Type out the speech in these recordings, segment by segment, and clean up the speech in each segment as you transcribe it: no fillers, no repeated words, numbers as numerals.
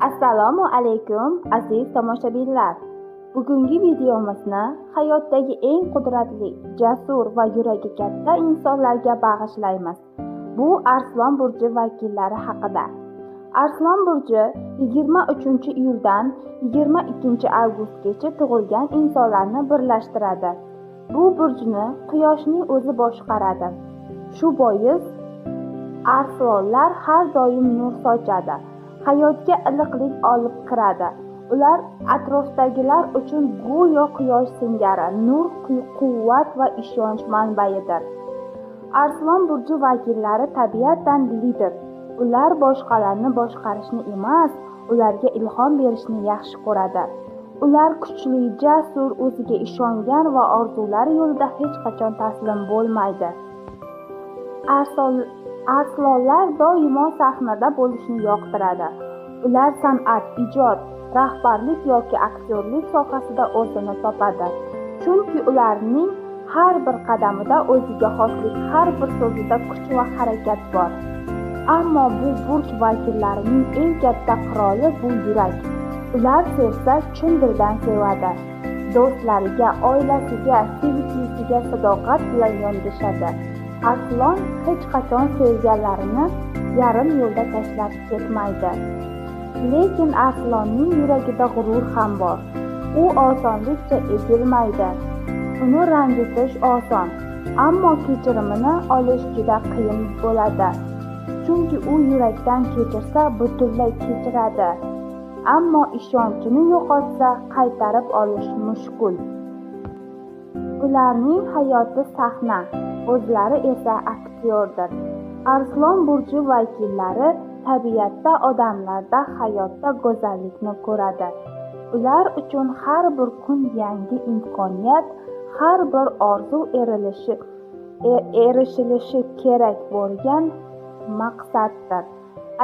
Assalomu alaykum aziz tomoshabinlar. Bugungi videomizni hayotdagi eng qudratli, jasur va yuragi katta insonlarga bag'ishlaymiz. Bu Arslon burji vakillari haqida. Arslon burji 23-iyuldan 22-avgustgacha tug'ilgan insonlarni birlashtiradi. Bu burjni Quyoshning o'zi boshqaradi. Shu bois Arslonlar har doim nur sochadi. Hayotga iliqlik olib kiradi. Ular atrofdagilar uchun go'yo quyosh singari nur, quvvat va ishonch manbaidir. Arslon burji vakillari tabiatan lider. Ular boshqalarni boshqarishni emas, ularga ilhom berishni yaxshi ko'radi. Ular kuchli, jasur, o'ziga ishongan va orzulari yo'lida hech qachon taslim bo'lmaydi. Arslonlar doimo sahnada bo'lishni yoqtiradi. Ular san'at, ijod, rahbarlik yoki aktyorlik sohasida o'zini topadi. Chunki ularning har bir qadamida o'ziga xoslik, har bir so'zida kuch va harakat bor. Ammo bu burj vakillarining eng katta quroli bu yurak. Ular sevsa chin dildan sevadi. Do'stlariga, oilasiga, sevgilisiga sadoqat bilan yondashadi. Arslon hech qachon sevganlarini yarim yo'lda tashlab ketmaydi. Lekin Arslonning yuragida g'urur ham bor. U osonlikcha egilmaydi. Uni ranjitish oson, ammo kechirimini olish juda qiyin bo'ladi. Chunki u yurakdan kechirsa butunlay kechiradi. Ammo ishonchini yo'qotsa qaytarib olish mushkul. Ularning hayoti sahna, o'zlari esa aktyordir. Arslon burji vakillari tabiatda, odamlarda, hayotda go'zallikni ko'radi. Ular uchun har bir kun yangi imkoniyat, har bir orzu erishilishi kerak bo'lgan maqsaddir.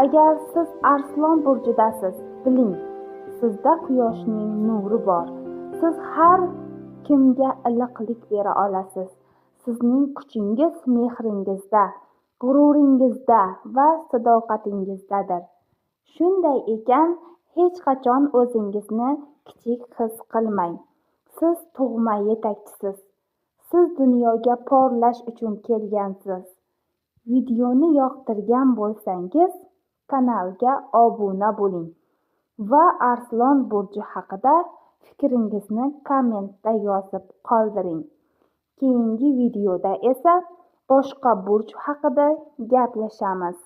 Agar siz Arslon burjidasiz, biling, sizda quyoshning nuri bor. Siz har kimga iliqlik bera olasiz. Sizning kuchingiz mehringizda, g'ururingizda va sadoqatingizdadir. Shunday ekan, hech qachon o'zingizni kichik his qilmang. Siz tug'ma yetakchisiz. Siz dunyoga porlash uchun kelgansiz. Videoni yoqtirgan bo'lsangiz, kanalga obuna bo'ling va Arslon burji haqida fikringizni kommentda yozib qoldiring. Keyingi videoda esa boshqa burj haqida gaplashamiz.